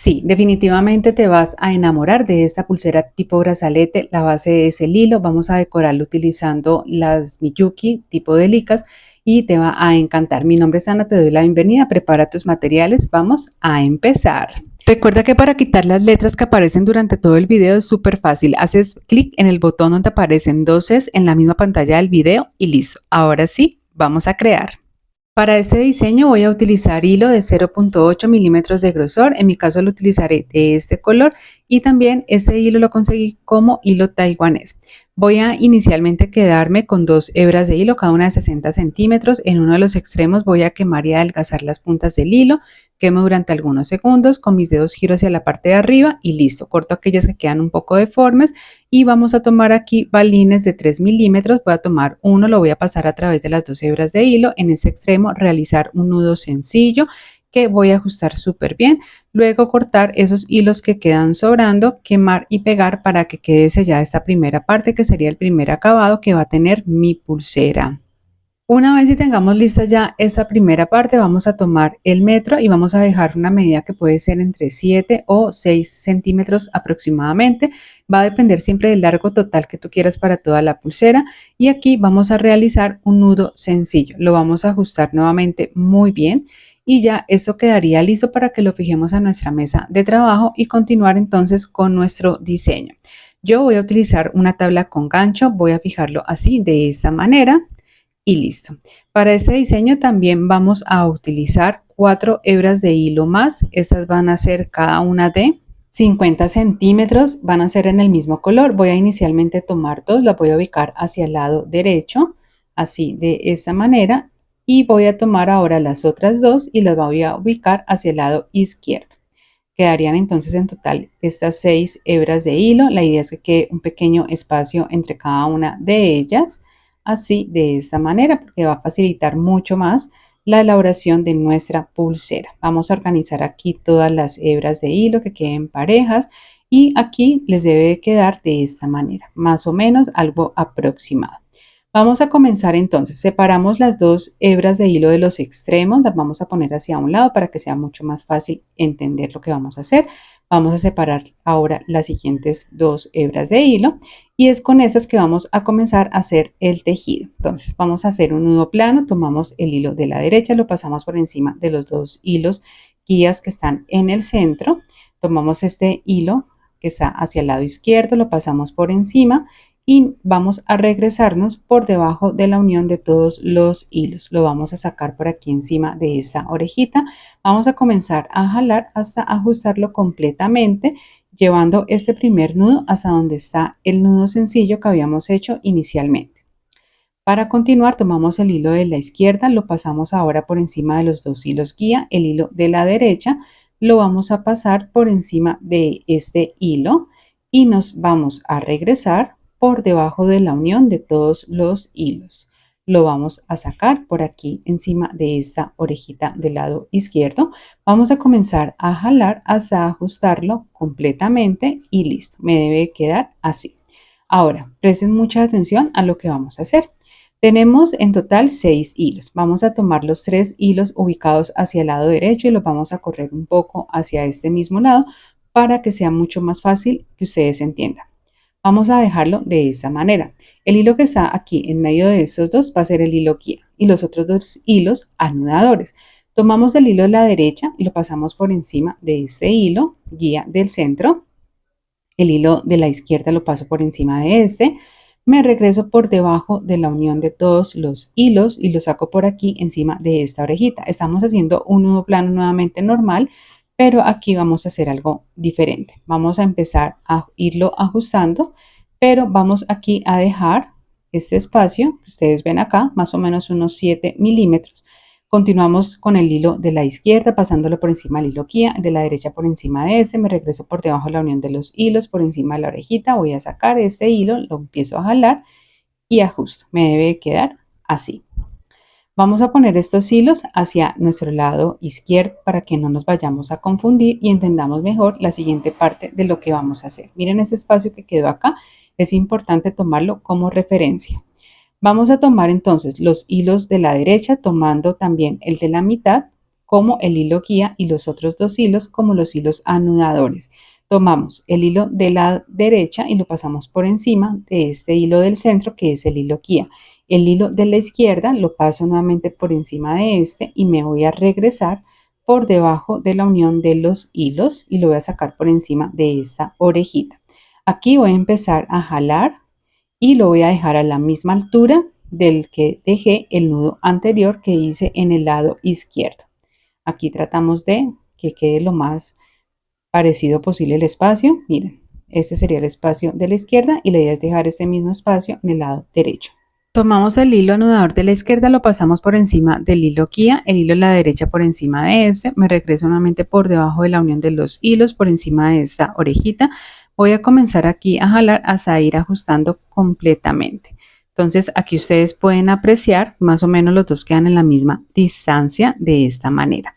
Sí, definitivamente te vas a enamorar de esta pulsera tipo brazalete. La base es el hilo. Vamos a decorarlo utilizando las Miyuki tipo delicas y te va a encantar. Mi nombre es Ana, te doy la bienvenida. Prepara tus materiales. Vamos a empezar. Recuerda que para quitar las letras que aparecen durante todo el video es súper fácil. Haces clic en el botón donde aparecen dos Cs en la misma pantalla del video y listo. Ahora sí, vamos a crear. Para este diseño voy a utilizar hilo de 0.8 milímetros de grosor, en mi caso lo utilizaré de este color y también este hilo lo conseguí como hilo taiwanés. Voy a inicialmente quedarme con dos hebras de hilo, cada una de 60 centímetros. En uno de los extremos voy a quemar y adelgazar las puntas del hilo. Quemo durante algunos segundos, con mis dedos giro hacia la parte de arriba y listo. Corto aquellas que quedan un poco deformes y vamos a tomar aquí balines de 3 milímetros. Voy a tomar uno, lo voy a pasar a través de las dos hebras de hilo. En este extremo realizar un nudo sencillo que voy a ajustar súper bien. Luego cortar esos hilos que quedan sobrando, quemar y pegar para que quede sellada esta primera parte que sería el primer acabado que va a tener mi pulsera. Una vez y tengamos lista ya esta primera parte, vamos a tomar el metro y vamos a dejar una medida que puede ser entre 7 o 6 centímetros aproximadamente. Va a depender siempre del largo total que tú quieras para toda la pulsera. Y aquí vamos a realizar un nudo sencillo. Lo vamos a ajustar nuevamente muy bien. Y ya esto quedaría listo para que lo fijemos a nuestra mesa de trabajo y continuar entonces con nuestro diseño. Yo voy a utilizar una tabla con gancho, voy a fijarlo así de esta manera y listo. Para este diseño también vamos a utilizar 4 hebras de hilo más. Estas van a ser cada una de 50 centímetros, van a ser en el mismo color. Voy a inicialmente tomar dos, las voy a ubicar hacia el lado derecho, así de esta manera. Y voy a tomar ahora las otras dos y las voy a ubicar hacia el lado izquierdo. Quedarían entonces en total estas 6 hebras de hilo. La idea es que quede un pequeño espacio entre cada una de ellas, así de esta manera, porque va a facilitar mucho más la elaboración de nuestra pulsera. Vamos a organizar aquí todas las hebras de hilo que queden parejas y aquí les debe quedar de esta manera, más o menos algo aproximado. Vamos a comenzar entonces, separamos las dos hebras de hilo de los extremos, las vamos a poner hacia un lado para que sea mucho más fácil entender lo que vamos a hacer. Vamos a separar ahora las siguientes dos hebras de hilo y es con esas que vamos a comenzar a hacer el tejido. Entonces vamos a hacer un nudo plano, tomamos el hilo de la derecha, lo pasamos por encima de los dos hilos guías que están en el centro, tomamos este hilo que está hacia el lado izquierdo, lo pasamos por encima y vamos a regresarnos por debajo de la unión de todos los hilos. Lo vamos a sacar por aquí encima de esta orejita. Vamos a comenzar a jalar hasta ajustarlo completamente, llevando este primer nudo hasta donde está el nudo sencillo que habíamos hecho inicialmente. Para continuar, tomamos el hilo de la izquierda, lo pasamos ahora por encima de los dos hilos guía, el hilo de la derecha lo vamos a pasar por encima de este hilo y nos vamos a regresar por debajo de la unión de todos los hilos. Lo vamos a sacar por aquí encima de esta orejita del lado izquierdo. Vamos a comenzar a jalar hasta ajustarlo completamente y listo. Me debe quedar así. Ahora, presten mucha atención a lo que vamos a hacer. Tenemos en total 6 hilos. Vamos a tomar los 3 hilos ubicados hacia el lado derecho y los vamos a correr un poco hacia este mismo lado para que sea mucho más fácil que ustedes entiendan. Vamos a dejarlo de esa manera. El hilo que está aquí en medio de estos dos va a ser el hilo guía y los otros dos hilos anudadores. Tomamos el hilo de la derecha y lo pasamos por encima de este hilo guía del centro. El hilo de la izquierda lo paso por encima de este. Me regreso por debajo de la unión de todos los hilos y lo saco por aquí encima de esta orejita. Estamos haciendo un nudo plano nuevamente normal, pero aquí vamos a hacer algo diferente. Vamos a empezar a irlo ajustando, pero vamos aquí a dejar este espacio que ustedes ven acá, más o menos unos 7 milímetros. Continuamos con el hilo de la izquierda, pasándolo por encima del hilo guía, de la derecha por encima de este, me regreso por debajo de la unión de los hilos, por encima de la orejita, voy a sacar este hilo, lo empiezo a jalar y ajusto. Me debe quedar así. Vamos a poner estos hilos hacia nuestro lado izquierdo para que no nos vayamos a confundir y entendamos mejor la siguiente parte de lo que vamos a hacer. Miren ese espacio que quedó acá, es importante tomarlo como referencia. Vamos a tomar entonces los hilos de la derecha, tomando también el de la mitad, como el hilo guía y los otros dos hilos como los hilos anudadores. Tomamos el hilo de la derecha y lo pasamos por encima de este hilo del centro, que es el hilo guía. El hilo de la izquierda lo paso nuevamente por encima de este y me voy a regresar por debajo de la unión de los hilos y lo voy a sacar por encima de esta orejita. Aquí voy a empezar a jalar y lo voy a dejar a la misma altura del que dejé el nudo anterior que hice en el lado izquierdo. Aquí tratamos de que quede lo más parecido posible el espacio. Miren, este sería el espacio de la izquierda y la idea es dejar este mismo espacio en el lado derecho. Tomamos el hilo anudador de la izquierda, lo pasamos por encima del hilo guía, el hilo de la derecha por encima de este, me regreso nuevamente por debajo de la unión de los hilos por encima de esta orejita. Voy a comenzar aquí a jalar hasta ir ajustando completamente. Entonces aquí ustedes pueden apreciar más o menos los dos quedan en la misma distancia de esta manera.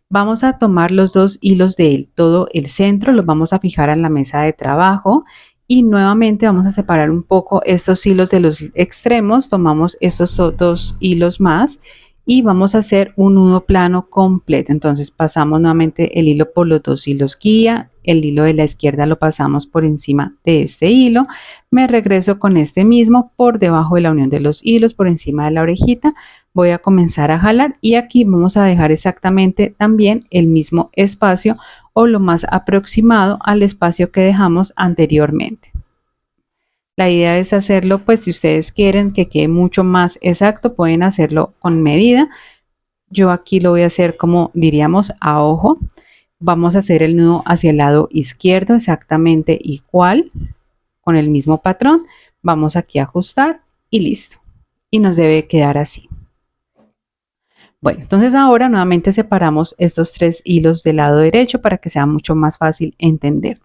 Vamos a tomar los dos hilos de todo el centro, los vamos a fijar en la mesa de trabajo y nuevamente vamos a separar un poco estos hilos de los extremos. Tomamos estos dos hilos más y vamos a hacer un nudo plano completo. Entonces pasamos nuevamente el hilo por los dos hilos guía, el hilo de la izquierda lo pasamos por encima de este hilo, me regreso con este mismo por debajo de la unión de los hilos por encima de la orejita. Voy a comenzar a jalar y aquí vamos a dejar exactamente también el mismo espacio o lo más aproximado al espacio que dejamos anteriormente. La idea es hacerlo, pues si ustedes quieren que quede mucho más exacto, pueden hacerlo con medida. Yo aquí lo voy a hacer como diríamos a ojo. Vamos a hacer el nudo hacia el lado izquierdo exactamente igual, con el mismo patrón. Vamos aquí a ajustar y listo. Y nos debe quedar así. Bueno, entonces ahora nuevamente separamos estos tres hilos del lado derecho para que sea mucho más fácil entender.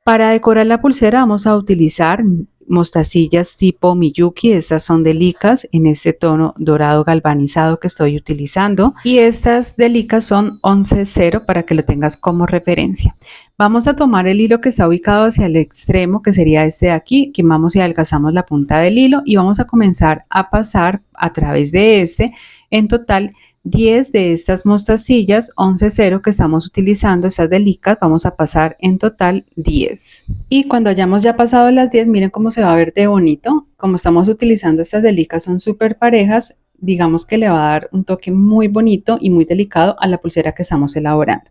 Para decorar la pulsera vamos a utilizar mostacillas tipo Miyuki, estas son delicas en este tono dorado galvanizado que estoy utilizando y estas delicas son 11.0 para que lo tengas como referencia. Vamos a tomar el hilo que está ubicado hacia el extremo, que sería este de aquí, quemamos y adelgazamos la punta del hilo y vamos a comenzar a pasar a través de este en total 10 de estas mostacillas 11.0 que estamos utilizando, estas delicas, vamos a pasar en total 10. Y cuando hayamos ya pasado las 10, miren cómo se va a ver de bonito. Como estamos utilizando estas delicas, son súper parejas, digamos que le va a dar un toque muy bonito y muy delicado a la pulsera que estamos elaborando.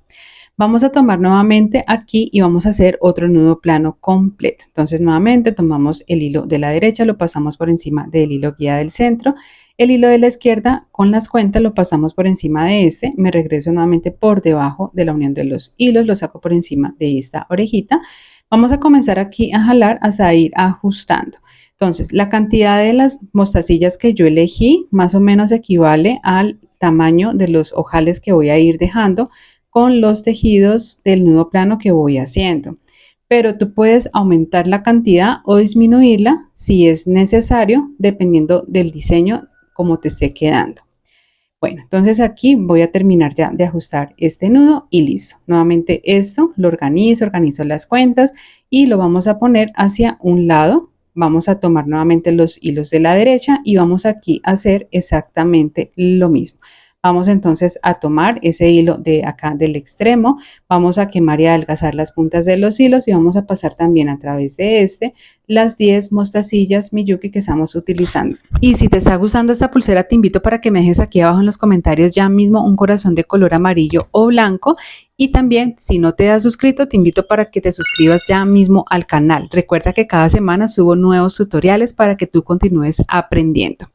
Vamos a tomar nuevamente aquí y vamos a hacer otro nudo plano completo. Entonces nuevamente tomamos el hilo de la derecha, lo pasamos por encima del hilo guía del centro. El hilo de la izquierda con las cuentas lo pasamos por encima de este, me regreso nuevamente por debajo de la unión de los hilos, lo saco por encima de esta orejita. Vamos a comenzar aquí a jalar hasta ir ajustando. Entonces la cantidad de las mostacillas que yo elegí más o menos equivale al tamaño de los ojales que voy a ir dejando con los tejidos del nudo plano que voy haciendo. Pero tú puedes aumentar la cantidad o disminuirla si es necesario dependiendo del diseño como te esté quedando. Bueno, entonces aquí voy a terminar ya de ajustar este nudo y listo. Nuevamente esto lo organizo las cuentas y lo vamos a poner hacia un lado. Vamos a tomar nuevamente los hilos de la derecha y vamos aquí a hacer exactamente lo mismo. Vamos entonces a tomar ese hilo de acá del extremo, vamos a quemar y adelgazar las puntas de los hilos y vamos a pasar también a través de este las 10 mostacillas Miyuki que estamos utilizando. Y si te está gustando esta pulsera, te invito para que me dejes aquí abajo en los comentarios ya mismo un corazón de color amarillo o blanco. Y también, si no te has suscrito, te invito para que te suscribas ya mismo al canal. Recuerda que cada semana subo nuevos tutoriales para que tú continúes aprendiendo.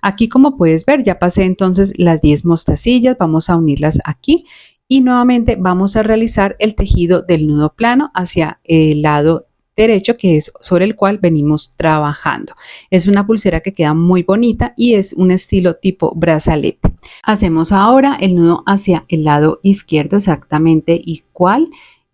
Aquí, como puedes ver, ya pasé entonces las 10 mostacillas. Vamos a unirlas aquí y nuevamente vamos a realizar el tejido del nudo plano hacia el lado derecho, que es sobre el cual venimos trabajando. Es una pulsera que queda muy bonita y es un estilo tipo brazalete. Hacemos ahora el nudo hacia el lado izquierdo exactamente igual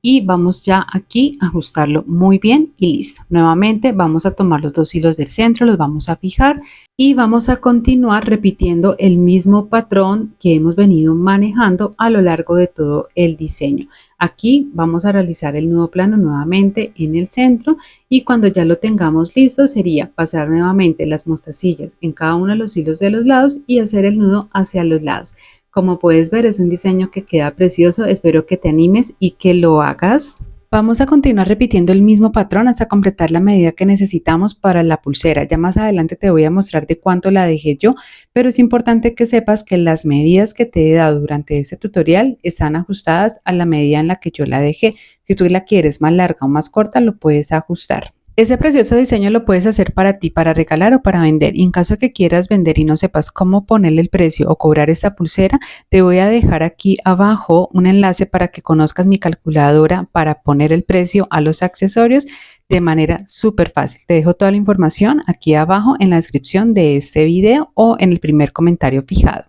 y vamos ya aquí a ajustarlo muy bien y listo. Nuevamente vamos a tomar los dos hilos del centro, los vamos a fijar y vamos a continuar repitiendo el mismo patrón que hemos venido manejando a lo largo de todo el diseño. Aquí vamos a realizar el nudo plano nuevamente en el centro y cuando ya lo tengamos listo sería pasar nuevamente las mostacillas en cada uno de los hilos de los lados y hacer el nudo hacia los lados. Como puedes ver, es un diseño que queda precioso. Espero que te animes y que lo hagas. Vamos a continuar repitiendo el mismo patrón hasta completar la medida que necesitamos para la pulsera. Ya más adelante te voy a mostrar de cuánto la dejé yo, pero es importante que sepas que las medidas que te he dado durante este tutorial están ajustadas a la medida en la que yo la dejé. Si tú la quieres más larga o más corta, lo puedes ajustar. Ese precioso diseño lo puedes hacer para ti, para regalar o para vender. Y en caso de que quieras vender y no sepas cómo ponerle el precio o cobrar esta pulsera, te voy a dejar aquí abajo un enlace para que conozcas mi calculadora para poner el precio a los accesorios de manera súper fácil. Te dejo toda la información aquí abajo en la descripción de este video o en el primer comentario fijado.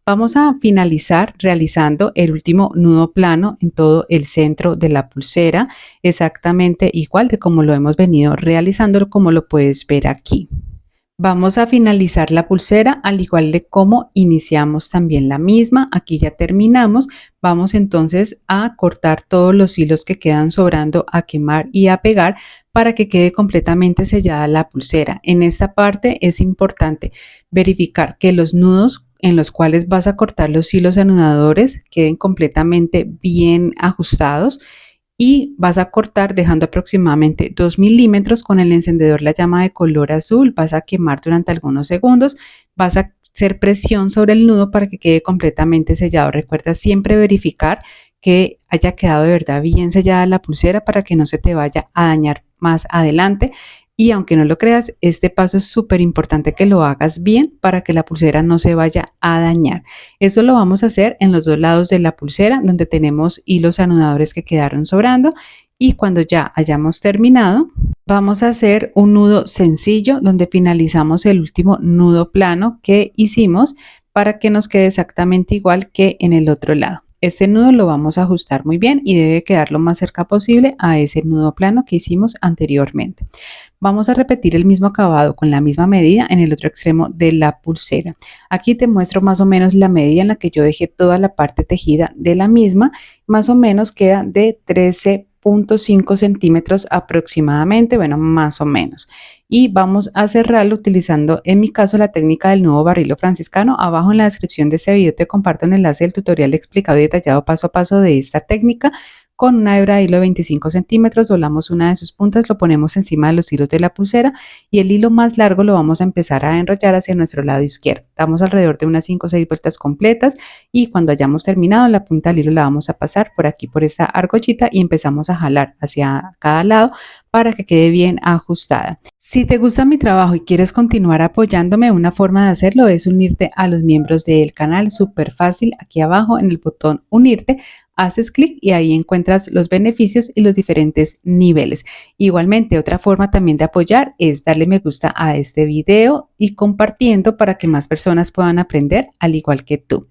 Vamos a finalizar realizando el último nudo plano en todo el centro de la pulsera, exactamente igual de como lo hemos venido realizando, como lo puedes ver aquí. Vamos a finalizar la pulsera al igual de como iniciamos también la misma. Aquí ya terminamos. Vamos entonces a cortar todos los hilos que quedan sobrando, a quemar y a pegar para que quede completamente sellada la pulsera. En esta parte es importante verificar que los nudos en los cuales vas a cortar los hilos anudadores queden completamente bien ajustados y vas a cortar dejando aproximadamente 2 milímetros con el encendedor la llama de color azul. Vas a quemar durante algunos segundos, vas a hacer presión sobre el nudo para que quede completamente sellado. Recuerda siempre verificar que haya quedado de verdad bien sellada la pulsera para que no se te vaya a dañar más adelante. Y aunque no lo creas, este paso es súper importante que lo hagas bien para que la pulsera no se vaya a dañar. Eso lo vamos a hacer en los dos lados de la pulsera donde tenemos hilos anudadores que quedaron sobrando. Y cuando ya hayamos terminado, vamos a hacer un nudo sencillo donde finalizamos el último nudo plano que hicimos para que nos quede exactamente igual que en el otro lado. Este nudo lo vamos a ajustar muy bien y debe quedar lo más cerca posible a ese nudo plano que hicimos anteriormente. Vamos a repetir el mismo acabado con la misma medida en el otro extremo de la pulsera. Aquí te muestro más o menos la medida en la que yo dejé toda la parte tejida de la misma. Más o menos queda de 13.5 centímetros aproximadamente, bueno, más o menos. Y vamos a cerrarlo utilizando, en mi caso, la técnica del nudo barrilo franciscano. Abajo en la descripción de este video te comparto un enlace del tutorial explicado y detallado paso a paso de esta técnica. Con una hebra de hilo de 25 centímetros doblamos una de sus puntas, lo ponemos encima de los hilos de la pulsera y el hilo más largo lo vamos a empezar a enrollar hacia nuestro lado izquierdo. Damos alrededor de unas 5 o 6 vueltas completas y cuando hayamos terminado la punta del hilo la vamos a pasar por aquí por esta argollita y empezamos a jalar hacia cada lado para que quede bien ajustada. Si te gusta mi trabajo y quieres continuar apoyándome, una forma de hacerlo es unirte a los miembros del canal, súper fácil. Aquí abajo en el botón unirte haces clic y ahí encuentras los beneficios y los diferentes niveles. Igualmente, otra forma también de apoyar es darle me gusta a este video y compartiendo para que más personas puedan aprender al igual que tú.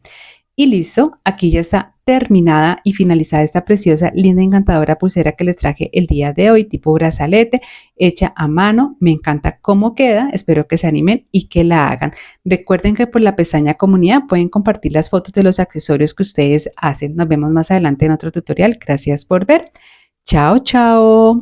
Y listo, aquí ya está terminada y finalizada esta preciosa, linda, encantadora pulsera que les traje el día de hoy, tipo brazalete, hecha a mano. Me encanta cómo queda, espero que se animen y que la hagan. Recuerden que por la pestaña comunidad pueden compartir las fotos de los accesorios que ustedes hacen. Nos vemos más adelante en otro tutorial. Gracias por ver. Chao, chao.